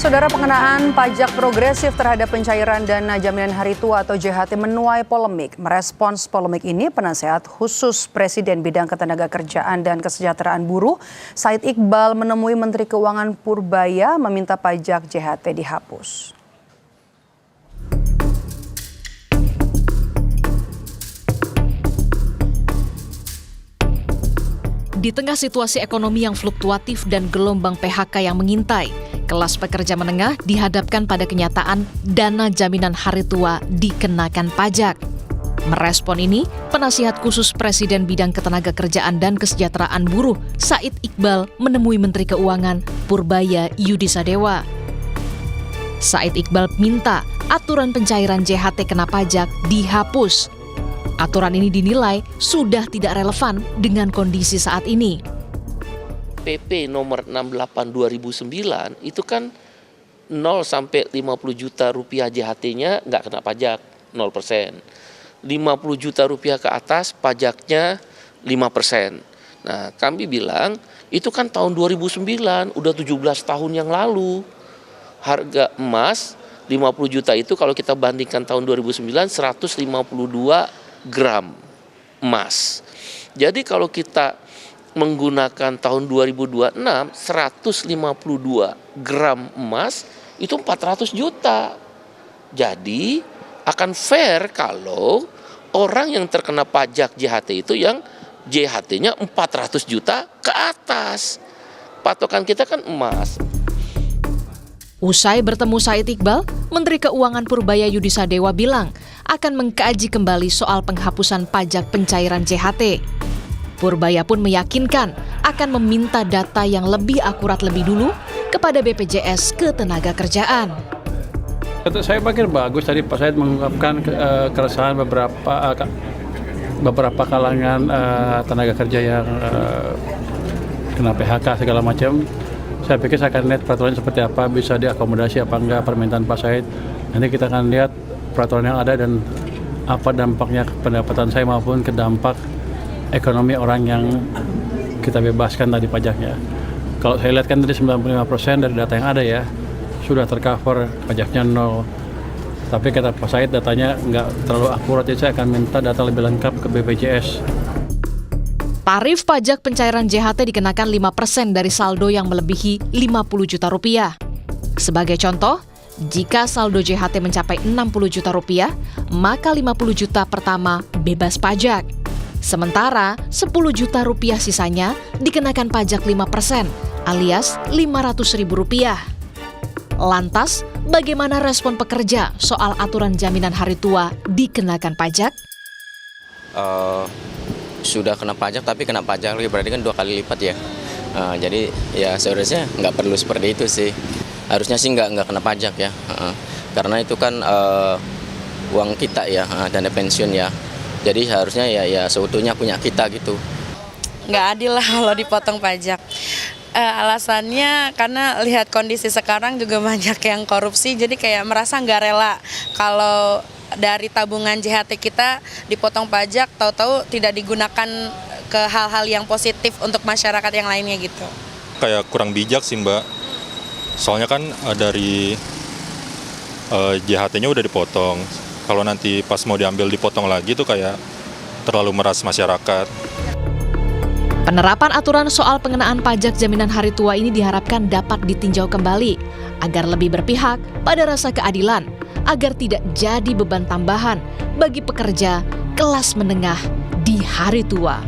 Saudara, pengenaan pajak progresif terhadap pencairan dana jaminan hari tua atau JHT menuai polemik. Merespons polemik ini, penasehat khusus Presiden bidang ketenagakerjaan dan kesejahteraan buruh, Said Iqbal, menemui Menteri Keuangan Purbaya meminta pajak JHT dihapus. Di tengah situasi ekonomi yang fluktuatif dan gelombang PHK yang mengintai, kelas pekerja menengah dihadapkan pada kenyataan dana jaminan hari tua dikenakan pajak. Merespon ini, penasihat khusus Presiden bidang ketenagakerjaan dan kesejahteraan buruh, Said Iqbal, menemui Menteri Keuangan Purbaya Yudisadewa. Said Iqbal minta aturan pencairan JHT kena pajak dihapus. Aturan ini dinilai sudah tidak relevan dengan kondisi saat ini. PP nomor 68 2009 itu kan 0 sampai 50 juta rupiah JHT-nya nggak kena pajak, 0%. 50 juta rupiah ke atas pajaknya 5%. Nah, kami bilang itu kan tahun 2009, udah 17 tahun yang lalu. Harga emas 50 juta itu kalau kita bandingkan tahun 2009, 152 gram emas. Jadi kalau kita menggunakan tahun 2026, 152 gram emas itu 400 juta. Jadi akan fair kalau orang yang terkena pajak JHT itu yang JHT-nya 400 juta ke atas. Patokan kita kan emas. Usai bertemu Said Iqbal, Menteri Keuangan Purbaya Yudisadewa bilang akan mengkaji kembali soal penghapusan pajak pencairan JHT. Purbaya pun meyakinkan akan meminta data yang lebih akurat lebih dulu kepada BPJS Ketenagakerjaan. Saya pikir bagus tadi Pak Said mengungkapkan keresahan beberapa kalangan tenaga kerja yang kena PHK segala macam. Saya pikir saya akan lihat peraturan seperti apa, bisa diakomodasi apa enggak permintaan Pak Said. Nanti kita akan lihat peraturan yang ada dan apa dampaknya ke pendapatan saya maupun ke dampak ekonomi orang yang kita bebaskan tadi pajaknya. Kalau saya lihat kan tadi 95% dari data yang ada ya, sudah tercover pajaknya 0. Tapi kata Pak Said datanya nggak terlalu akurat, jadi saya akan minta data lebih lengkap ke BPJS. Tarif pajak pencairan JHT dikenakan 5% dari saldo yang melebihi 50 juta rupiah. Sebagai contoh, jika saldo JHT mencapai 60 juta rupiah, maka 50 juta pertama bebas pajak. Sementara 10 juta rupiah sisanya dikenakan pajak 5% alias 500 ribu rupiah. Lantas, bagaimana respon pekerja soal aturan jaminan hari tua dikenakan pajak? Sudah kena pajak tapi kena pajak lagi, berarti kan 2 kali lipat ya. Jadi ya seharusnya nggak perlu seperti itu sih. Harusnya sih nggak kena pajak ya. Karena itu kan uang kita ya, dana pensiun ya. Jadi harusnya ya seutuhnya punya kita gitu. Nggak adil lah kalau dipotong pajak. Alasannya karena lihat kondisi sekarang juga banyak yang korupsi, jadi kayak merasa nggak rela kalau dari tabungan JHT kita dipotong pajak, tahu-tahu tidak digunakan ke hal-hal yang positif untuk masyarakat yang lainnya gitu. Kayak kurang bijak sih Mbak, soalnya kan dari JHT-nya udah dipotong, kalau nanti pas mau diambil dipotong lagi tuh kayak terlalu meras masyarakat. Penerapan aturan soal pengenaan pajak jaminan hari tua ini diharapkan dapat ditinjau kembali agar lebih berpihak pada rasa keadilan, agar tidak jadi beban tambahan bagi pekerja kelas menengah di hari tua.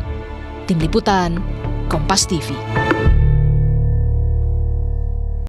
Tim Liputan, Kompas TV.